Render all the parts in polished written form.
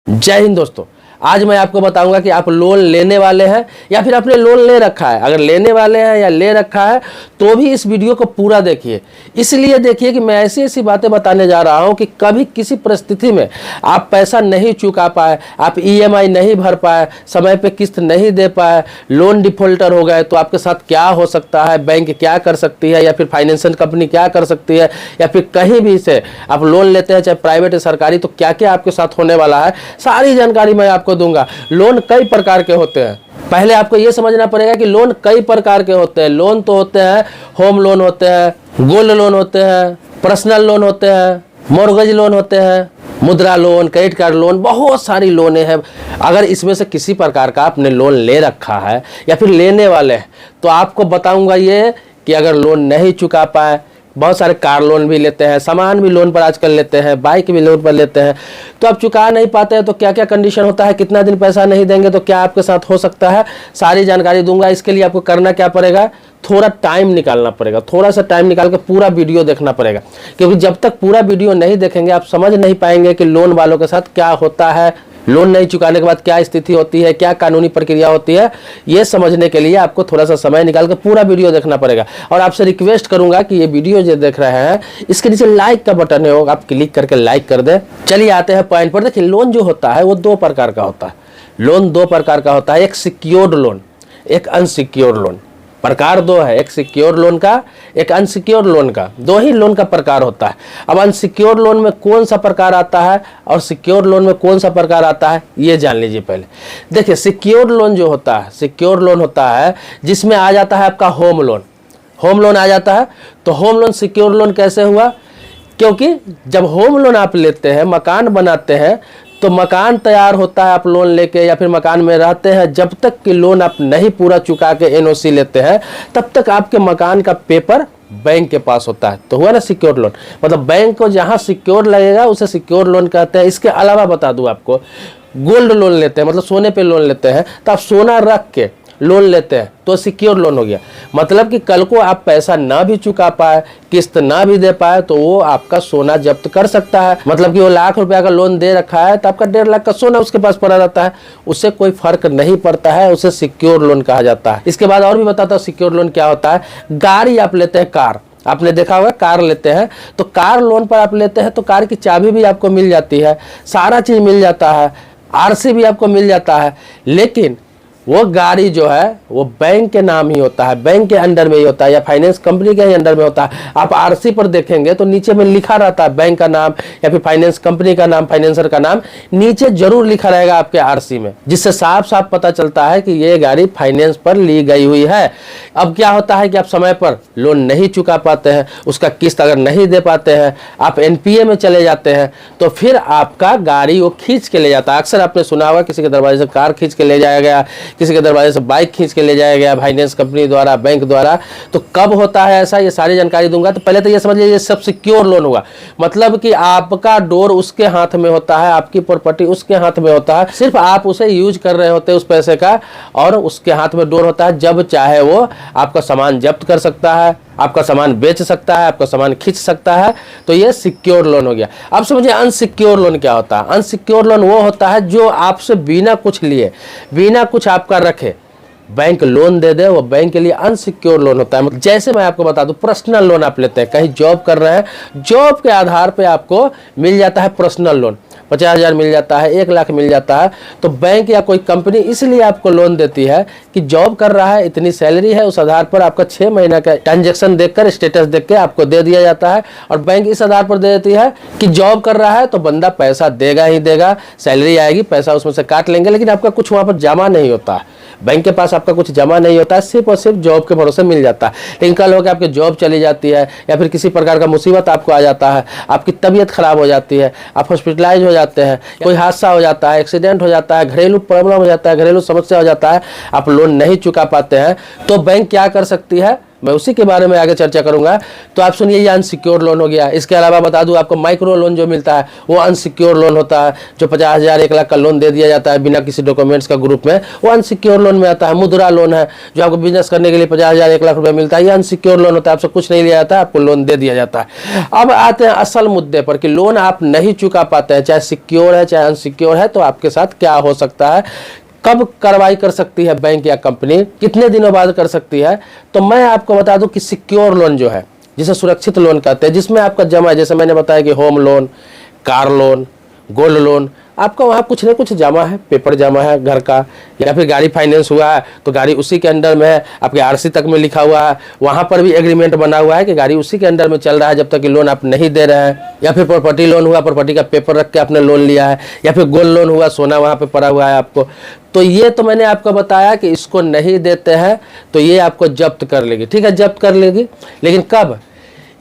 जय हिंद दोस्तों। आज मैं आपको बताऊंगा कि आप लोन लेने वाले हैं या फिर आपने लोन ले रखा है। अगर लेने वाले हैं या ले रखा है तो भी इस वीडियो को पूरा देखिए। इसलिए देखिए कि मैं ऐसी ऐसी बातें बताने जा रहा हूं कि कभी किसी परिस्थिति में आप पैसा नहीं चुका पाए, आप ईएमआई नहीं भर पाए, समय पे किस्त नहीं दे पाए, लोन डिफॉल्टर हो गए तो आपके साथ क्या हो सकता है, बैंक क्या कर सकती है या फिर फाइनेंशियल कंपनी क्या कर सकती है, या फिर कहीं भी से आप लोन लेते हैं चाहे प्राइवेट या सरकारी, तो क्या क्या आपके साथ होने वाला है, सारी जानकारी मैं आपको दूंगा। लोन कई प्रकार के होते हैं। पहले आपको यह समझना पड़ेगा कि लोन कई प्रकार के होते हैं। लोन तो होते हैं, होम लोन होते हैं, गोल्ड लोन होते हैं, पर्सनल लोन होते हैं, मॉर्गेज लोन होते हैं, मुद्रा लोन, क्रेडिट कार्ड लोन, बहुत सारी लोनें हैं। अगर इसमें से किसी प्रकार का आपने लोन ले रखा है या फिर लेने वाले हैं तो आपको बताऊंगा ये कि अगर लोन नहीं चुका पाए, बहुत सारे कार लोन भी लेते हैं, सामान भी लोन पर आजकल लेते हैं, बाइक भी लोन पर लेते हैं, तो आप चुका नहीं पाते हैं तो क्या क्या कंडीशन होता है, कितना दिन पैसा नहीं देंगे तो क्या आपके साथ हो सकता है, सारी जानकारी दूंगा। इसके लिए आपको करना क्या पड़ेगा, थोड़ा टाइम निकालना पड़ेगा, थोड़ा सा टाइम निकाल के पूरा वीडियो देखना पड़ेगा, क्योंकि जब तक पूरा वीडियो नहीं देखेंगे आप समझ नहीं पाएंगे कि लोन वालों के साथ क्या होता है, लोन नहीं चुकाने के बाद क्या स्थिति होती है, क्या कानूनी प्रक्रिया होती है। ये समझने के लिए आपको थोड़ा सा समय निकाल के पूरा वीडियो देखना पड़ेगा। और आपसे रिक्वेस्ट करूंगा कि ये वीडियो जो देख रहे हैं इसके नीचे लाइक का बटन है, आप क्लिक करके लाइक कर दें। चलिए आते हैं पॉइंट पर। देखिए, लोन जो होता है वो दो प्रकार का होता है। लोन दो प्रकार का होता है, एक सिक्योर्ड लोन, एक अनसिक्योर्ड लोन। प्रकार दो है, एक सिक्योर लोन का, एक अनसिक्योर लोन का। दो ही लोन का प्रकार होता है। अब अनसिक्योर लोन में कौन सा प्रकार आता है और सिक्योर लोन में कौन सा प्रकार आता है ये जान लीजिए पहले। देखिए, सिक्योर लोन जो होता है, सिक्योर लोन होता है जिसमें आ जाता है आपका होम लोन। होम लोन आ जाता है तो होम लोन सिक्योर लोन कैसे हुआ, क्योंकि जब होम लोन आप लेते हैं, मकान बनाते हैं, तो मकान तैयार होता है, आप लोन लेके या फिर मकान में रहते हैं, जब तक कि लोन आप नहीं पूरा चुका के एनओसी लेते हैं तब तक आपके मकान का पेपर बैंक के पास होता है। तो हुआ ना सिक्योर लोन। मतलब बैंक को जहां सिक्योर लगेगा उसे सिक्योर लोन कहते हैं। इसके अलावा बता दूं आपको, गोल्ड लोन लेते हैं, मतलब सोने पे लोन लेते हैं, तो आप सोना रख के लोन लेते हैं तो सिक्योर लोन हो गया। मतलब कि कल को आप पैसा ना भी चुका पाए, किस्त ना भी दे पाए, तो वो आपका सोना जब्त कर सकता है। मतलब कि वो ₹1,00,000 का लोन दे रखा है तो आपका 1.5 लाख का सोना उसके पास पड़ा रहता है, उससे कोई फर्क नहीं पड़ता है, उसे सिक्योर लोन कहा जाता है। इसके बाद और भी बताता हूँ सिक्योर लोन क्या होता है। गाड़ी आप लेते हैं, कार आपने देखा होगा, कार लेते हैं तो कार लोन पर आप लेते हैं तो कार की चाबी भी आपको मिल जाती है, सारा चीज मिल जाता है, आरसी भी आपको मिल जाता है। लेकिन वो गाड़ी जो है वो बैंक के नाम ही होता है, बैंक के अंडर में ही होता है या फाइनेंस कंपनी के ही अंडर में होता है। आप आरसी पर देखेंगे तो नीचे में लिखा रहता है बैंक का नाम या फिर फाइनेंस कंपनी का नाम, फाइनेंसर का नाम नीचे जरूर लिखा रहेगा आपके आरसी में, जिससे साफ साफ पता चलता है कि ये गाड़ी फाइनेंस पर ली गई हुई है। अब क्या होता है कि आप समय पर लोन नहीं चुका पाते हैं, उसका किस्त अगर नहीं दे पाते हैं, आप एनपीए में चले जाते हैं, तो फिर आपका गाड़ी वो खींच के ले जाता है। अक्सर आपने सुना होगा किसी के दरवाजे से कार खींच के ले जाया गया, किसी के दरवाजे से बाइक खींच के ले जाया गया फाइनेंस कंपनी द्वारा, बैंक द्वारा। तो कब होता है ऐसा, ये सारी जानकारी दूंगा। तो पहले तो ये समझ लीजिए, ये सब सिक्योर लोन हुआ। मतलब कि आपका डोर उसके हाथ में होता है, आपकी प्रॉपर्टी उसके हाथ में होता है, सिर्फ आप उसे यूज कर रहे होते हैं उस पैसे का, और उसके हाथ में डोर होता है। जब चाहे वो आपका सामान जब्त कर सकता है, आपका सामान बेच सकता है, आपका सामान खींच सकता है। तो ये सिक्योर लोन हो गया। अब समझिए अनसिक्योर लोन क्या होता है। अनसिक्योर लोन वो होता है जो आपसे बिना कुछ लिए, बिना कुछ आपका रखे बैंक लोन दे दे, वो बैंक के लिए अनसिक्योर लोन होता है। जैसे मैं आपको बता दूं, पर्सनल लोन आप लेते हैं, कहीं जॉब कर रहे हैं, जॉब के आधार पे आपको मिल जाता है पर्सनल लोन, 50,000 मिल जाता है, 1 लाख मिल जाता है। तो बैंक या कोई कंपनी इसलिए आपको लोन देती है कि जॉब कर रहा है, इतनी सैलरी है, उस आधार पर आपका 6 महीना का ट्रांजेक्शन देखकर, स्टेटस देख के आपको दे दिया जाता है। और बैंक इस आधार पर दे देती है कि जॉब कर रहा है तो बंदा पैसा देगा ही देगा, सैलरी आएगी, पैसा उसमें से काट लेंगे, लेकिन आपका कुछ वहां पर जमा नहीं होता है, बैंक के पास आपका कुछ जमा नहीं होता है, सिर्फ और सिर्फ जॉब के भरोसे मिल जाता है। लेकिन कल होकर आपकी जॉब चली जाती है या फिर किसी प्रकार का मुसीबत आपको आ जाता है, आपकी तबीयत खराब हो जाती है, आप हॉस्पिटलाइज हो जाते हैं, कोई हादसा हो जाता है, एक्सीडेंट हो जाता है, घरेलू प्रॉब्लम हो जाता है, घरेलू समस्या हो जाता है, आप लोन नहीं चुका पाते हैं, तो बैंक क्या कर सकती है, मैं उसी के बारे में आगे चर्चा करूंगा। तो आप सुनिए, ये अनसिक्योर लोन हो गया। इसके अलावा बता दूं आपको, माइक्रो लोन जो मिलता है वो अनसिक्योर लोन होता है, जो 50,000 1 लाख का लोन दे दिया जाता है बिना किसी डॉक्यूमेंट्स का ग्रुप में, वो अनसिक्योर लोन में आता है। मुद्रा लोन है, जो आपको बिजनेस करने के लिए 50,000 1 लाख रुपए मिलता है, ये अनसिक्योर लोन होता है, आपसे कुछ नहीं लिया जाता है, आपको लोन दे दिया जाता है। अब आते हैं असल मुद्दे पर कि लोन आप नहीं चुका पाते हैं, चाहे सिक्योर है चाहे अनसिक्योर है, तो आपके साथ क्या हो सकता है, कब कार्रवाई कर सकती है बैंक या कंपनी, कितने दिनों बाद कर सकती है। तो मैं आपको बता दूं कि सिक्योर लोन जो है, जिसे सुरक्षित लोन कहते हैं, जिसमें आपका जमा है, जैसे मैंने बताया कि home loan, car loan, gold loan, आपका वहाँ कुछ न कुछ जमा है, पेपर जमा है घर का, या फिर गाड़ी फाइनेंस हुआ है तो गाड़ी उसी के अंडर में है, आपके आरसी तक में लिखा हुआ है, वहाँ पर भी एग्रीमेंट बना हुआ है कि गाड़ी उसी के अंडर में चल रहा है जब तक कि लोन आप नहीं दे रहे हैं। या फिर प्रॉपर्टी लोन हुआ, प्रॉपर्टी का पेपर रख के आपने लोन लिया है, या फिर गोल्ड लोन हुआ, सोना वहाँ पे पड़ा हुआ है आपको। तो ये तो मैंने आपको बताया कि इसको नहीं देते हैं तो ये आपको जब्त कर लेगी, ठीक है, जब्त कर लेगी। लेकिन कब?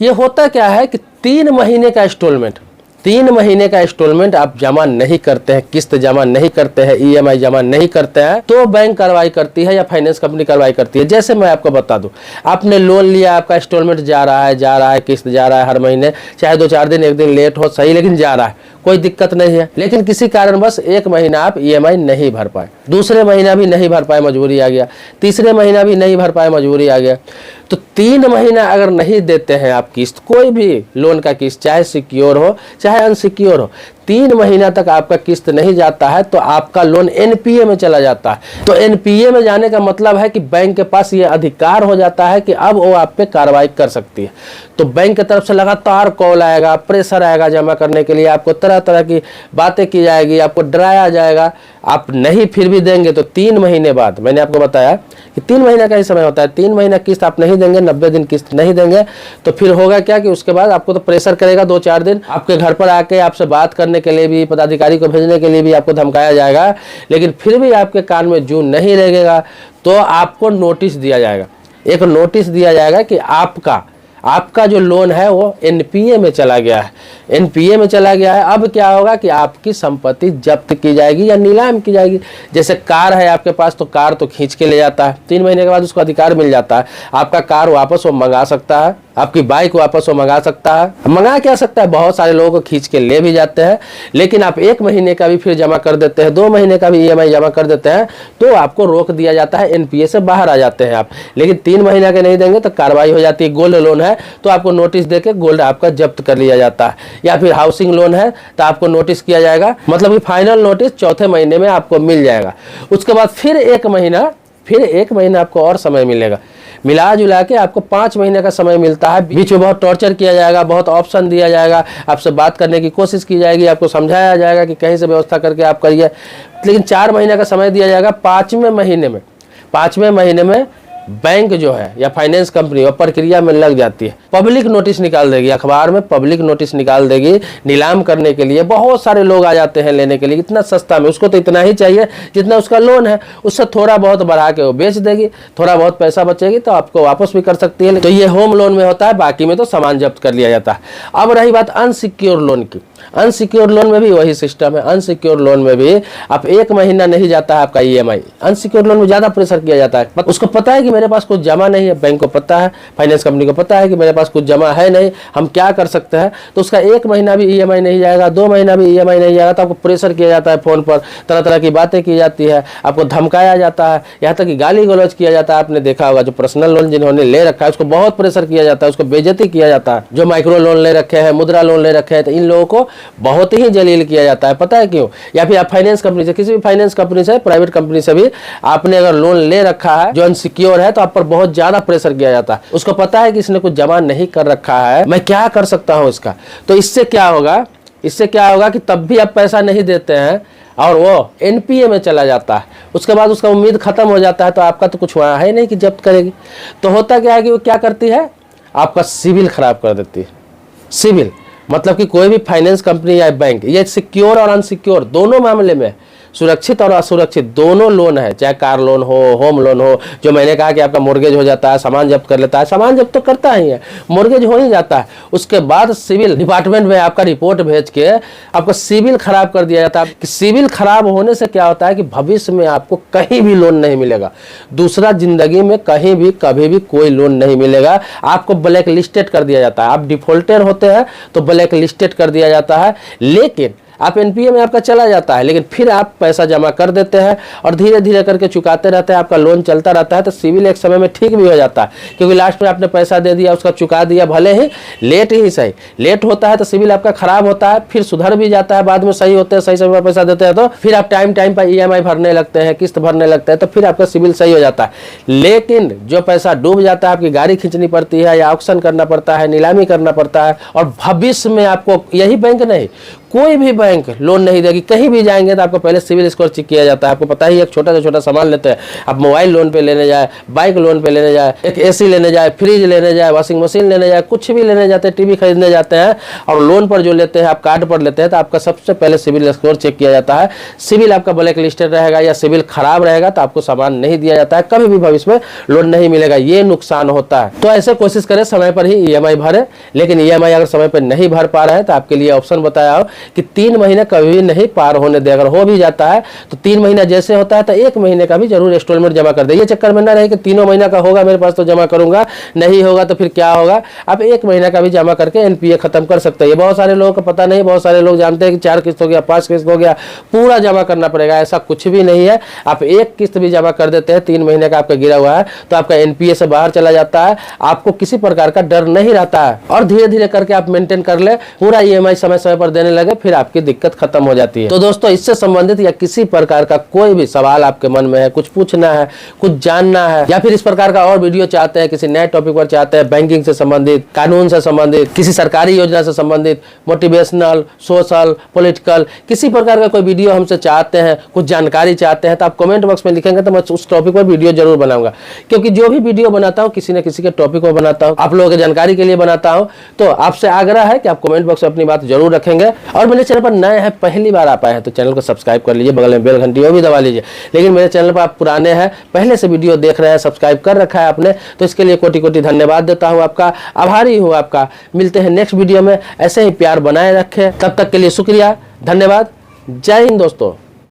ये होता क्या है कि 3 महीने का इंस्टॉलमेंट, 3 महीने का इंस्टॉलमेंट आप जमा नहीं करते हैं, किस्त जमा नहीं करते हैं, ईएमआई जमा नहीं करते हैं, तो बैंक कार्रवाई करती है या फाइनेंस कंपनी कार्रवाई करती है। जैसे मैं आपको बता दूं, आपने लोन लिया, आपका इंस्टॉलमेंट जा रहा है, किस्त जा रहा है हर महीने, चाहे 2-4 दिन 1 दिन लेट हो, सही, लेकिन जा रहा है, कोई दिक्कत नहीं है। लेकिन किसी कारणवश 1 महीना आप ईएमआई नहीं भर पाए, दूसरे महीना भी नहीं भर पाए, मजबूरी आ गया, तीसरे महीना भी नहीं भर पाए, मजबूरी आ गया, तो 3 महीना अगर नहीं देते हैं आप किस्त, कोई भी लोन का किस्त, चाहे सिक्योर हो चाहे अनसिक्योर हो, 3 महीना तक आपका किस्त नहीं जाता है तो आपका लोन एनपीए में चला जाता है। तो एनपीए में जाने का मतलब है कि बैंक के पास ये अधिकार हो जाता है कि अब वो आप पे कार्रवाई कर सकती है। तो बैंक की तरफ से लगातार कॉल आएगा, प्रेशर आएगा जमा करने के लिए, आपको तरह तरह की बातें की जाएगी, आपको डराया जाएगा। आप नहीं फिर भी देंगे तो 3 महीने बाद, मैंने आपको बताया कि 3 महीना का ही समय होता है, 3 महीना किस्त आप नहीं देंगे, 90 दिन किस्त नहीं देंगे, तो फिर होगा क्या कि उसके बाद आपको तो प्रेशर करेगा 2-4 दिन, आपके घर पर आके आपसे बात करने के लिए भी, पदाधिकारी को भेजने के लिए भी आपको धमकाया जाएगा। लेकिन फिर भी आपके कान में जूं नहीं लगेगा तो आपको नोटिस दिया जाएगा, एक नोटिस दिया जाएगा कि आपका जो लोन है वो एनपीए में चला गया है, एनपीए में चला गया है। अब क्या होगा कि आपकी संपत्ति जब्त की जाएगी या नीलाम की जाएगी। जैसे कार है आपके पास, तो कार तो खींच के ले जाता है, 3 महीने के बाद उसको अधिकार मिल जाता है, आपका कार वापस वो मंगा सकता है, आपकी बाइक वापस वो मंगा सकता है, मंगा क्या सकता है, बहुत सारे लोगों को खींच के ले भी जाते हैं। लेकिन आप 1 महीने का भी फिर जमा कर देते हैं, 2 महीने का भी ईएमआई जमा कर देते हैं, तो आपको रोक दिया जाता है, एनपीए से बाहर आ जाते हैं आप। लेकिन 3 महीना के नहीं देंगे तो कार्रवाई हो जाती है। गोल्ड लोन है तो आपको नोटिस देके गोल्ड आपका जब्त कर लिया जाता है, या फिर हाउसिंग लोन है तो आपको नोटिस किया जाएगा, मतलब कि फाइनल नोटिस 4थे महीने में आपको मिल जाएगा। उसके बाद फिर 1 महीना आपको और समय मिलेगा, मिला जुला के आपको 5 महीने का समय मिलता है। बीच में बहुत टॉर्चर किया जाएगा, बहुत ऑप्शन दिया जाएगा, आपसे बात करने की कोशिश की जाएगी, आपको समझाया जाएगा कि कहीं से व्यवस्था करके आप करिए। लेकिन 4 महीने का समय दिया जाएगा। 5वें महीने में बैंक जो है या फाइनेंस कंपनी वो प्रक्रिया में लग जाती है, पब्लिक नोटिस निकाल देगी, अखबार में पब्लिक नोटिस निकाल देगी नीलाम करने के लिए। बहुत सारे लोग आ जाते हैं लेने के लिए, इतना सस्ता में, उसको तो इतना ही चाहिए जितना उसका लोन है, उससे थोड़ा बहुत बढ़ा के वो बेच देगी, थोड़ा बहुत पैसा बचेगी तो आपको वापस भी कर सकती है। तो ये होम लोन में होता है, बाकी में तो सामान जब्त कर लिया जाता है। अब रही बात अनसिक्योर लोन की, अनसिक्योर लोन में भी वही सिस्टम है। अनसिक्योर लोन में भी आप 1 महीना नहीं जाता है आपका ईएमआई, अनसिक्योर लोन में ज्यादा प्रेशर किया जाता है। उसको पता है कि मेरे पास कुछ जमा नहीं है, बैंक को पता है, फाइनेंस कंपनी को पता है कि मेरे पास कुछ जमा है नहीं, हम क्या कर सकते हैं, तो उसका 1 महीना भी ईएमआई नहीं जाएगा, 2 महीना भी ईएमआई नहीं जाएगा, तो आपको प्रेशर किया जाता है, फोन पर तरह तरह की बातें की जाती है, आपको धमकाया जाता है, यहाँ तक कि गाली गलौज किया जाता है। आपने देखा होगा जो पर्सनल लोन जिन्होंने ले रखा है उसको बहुत प्रेशर किया जाता है, उसको बेइज्जती किया जाता है। जो माइक्रो लोन ले रखे हैं, मुद्रा लोन ले रखे हैं, तो इन लोगों को बहुत ही जलील किया जाता है। पता है क्यों? या फिर आप फाइनेंस कंपनी से, किसी भी फाइनेंस कंपनी से, प्राइवेट कंपनी से भी आपने अगर लोन ले रखा है जो अनसिक्योर है, तो आप पर बहुत ज्यादा प्रेशर किया जाता है। उसको पता है कि इसने कुछ जमा नहीं कर रखा है, मैं क्या कर सकता हूं इसका। तो इससे क्या होगा कि तब भी आप पैसा नहीं देते हैं और वो एनपीए में चला जाता है। उसके बाद उसका उम्मीद खत्म हो जाता है, तो आपका तो कुछ वहां है नहीं कि जब्त करेगी। तो होता क्या है कि वो क्या करती है, आपका सिविल खराब कर देती है। सिविल मतलब कि कोई भी फाइनेंस कंपनी या बैंक, ये सिक्योर और अनसिक्योर दोनों मामले में सुरक्षित और असुरक्षित दोनों लोन है, चाहे कार लोन हो, होम लोन हो, जो मैंने कहा कि आपका मोर्गेज हो जाता है, सामान जब्त कर लेता है, सामान जब्त तो करता ही है, मोर्गेज हो ही जाता है, उसके बाद सिविल डिपार्टमेंट में आपका रिपोर्ट भेज के आपका सिविल खराब कर दिया जाता है। कि सिविल खराब होने से क्या होता है कि भविष्य में आपको कहीं भी लोन नहीं मिलेगा, दूसरा जिंदगी में कहीं भी कभी भी कोई लोन नहीं मिलेगा, आपको ब्लैक लिस्टेड कर दिया जाता है। आप डिफॉल्टर होते हैं तो ब्लैक लिस्टेड कर दिया जाता है, लेकिन आप एनपीए में आपका चला जाता है, लेकिन फिर आप पैसा जमा कर देते हैं और धीरे धीरे करके चुकाते रहते हैं, आपका लोन चलता रहता है, तो सिविल एक समय में ठीक भी हो जाता है, क्योंकि लास्ट में आपने पैसा दे दिया, उसका चुका दिया, भले ही लेट ही सही, लेट होता है तो सिविल आपका खराब होता है, फिर सुधर भी जाता है, बाद में सही होते हैं, सही समय पर पैसा देते हैं, तो फिर आप टाइम टाइम पर ईएमआई भरने लगते हैं, किस्त भरने लगते हैं, तो फिर आपका सिविल सही हो जाता है। लेकिन जो पैसा डूब जाता है, आपकी गाड़ी खींचनी पड़ती है या ऑक्शन करना पड़ता है, नीलामी करना पड़ता है, और भविष्य में आपको यही बैंक नहीं, कोई भी बैंक लोन नहीं देगी। कहीं भी जाएंगे तो आपको पहले सिविल स्कोर चेक किया जाता है। आपको पता ही, एक छोटा से छोटा सामान लेते हैं, आप मोबाइल लोन पे लेने जाए, बाइक लोन पे लेने जाए, एक एसी लेने जाए, फ्रिज लेने जाए, वॉशिंग मशीन लेने जाए, कुछ भी लेने जाते हैं, टीवी खरीदने जाते हैं, और लोन पर जो लेते हैं, आप कार्ड पर लेते हैं, तो आपका सबसे पहले सिविल स्कोर चेक किया जाता है। सिविल आपका ब्लैक लिस्टेड रहेगा या सिविल खराब रहेगा तो आपको सामान नहीं दिया जाता है, कभी भी भविष्य में लोन नहीं मिलेगा, ये नुकसान होता है। तो ऐसे कोशिश करें समय पर ही ईएमआई भरे, लेकिन ईएमआई अगर समय पर नहीं भर पा रहे हैं तो आपके लिए ऑप्शन बताया हो कि 3 महीने कभी नहीं पार होने दे। अगर हो भी जाता है तो 3 महीना जैसे होता है तो 1 महीने का भी जरूर इंस्टॉलमेंट जमा कर दे। ये चक्कर में ना रहे कि 3 महीना का होगा मेरे पास तो जमा करूंगा, नहीं होगा तो फिर क्या होगा। आप 1 महीना का भी जमा करके एनपीए खत्म कर सकते हैं। बहुत सारे लोगों को पता नहीं, बहुत सारे लोग जानते हैं कि 4 किस्त हो गया, 5 किस्त हो गया, पूरा जमा करना पड़ेगा, ऐसा कुछ भी नहीं है। आप 1 किस्त भी जमा कर देते हैं, 3 महीने का आपका गिरा हुआ है, तो आपका एनपीए से बाहर चला जाता है, आपको किसी प्रकार का डर नहीं रहता है, और धीरे धीरे करके आप मेंटेन कर ले, पूरा ईएमआई समय समय पर देने लगे, फिर आपकी दिक्कत खत्म हो जाती है। तो दोस्तों, इससे संबंधित या किसी प्रकार का कोई भी सवाल आपके मन में है, कुछ पूछना है, कुछ जानना है, या फिर इस प्रकार का और वीडियो चाहते हैं, किसी नए टॉपिक पर चाहते हैं, बैंकिंग से संबंधित, कानून से संबंधित, किसी सरकारी योजना से संबंधित, मोटिवेशनल, सोशल, पॉलिटिकल, किसी प्रकार का कोई वीडियो हमसे चाहते हैं, कुछ जानकारी चाहते हैं, तो आप कमेंट बॉक्स में लिखेंगे तो मैं उस टॉपिक पर वीडियो जरूर बनाऊंगा। क्योंकि जो भी वीडियो बनाता हूँ किसी न किसी के टॉपिक पर बनाता हूँ, आप लोगों की जानकारी के लिए बनाता हूँ। तो आपसे आग्रह है कि आप कमेंट बॉक्स में अपनी बात जरूर रखेंगे, और मेरे चैनल पर नए हैं, पहली बार आप आए हैं तो चैनल को सब्सक्राइब कर लीजिए, बगल में बेल घंटी वो भी दबा लीजिए। लेकिन मेरे चैनल पर आप पुराने हैं, पहले से वीडियो देख रहे हैं, सब्सक्राइब कर रखा है आपने, तो इसके लिए कोटि कोटि धन्यवाद देता हूं, आपका आभारी हूं आपका। मिलते हैं नेक्स्ट वीडियो में, ऐसे ही प्यार बनाए रखें, तब तक के लिए शुक्रिया, धन्यवाद, जय हिंद दोस्तों।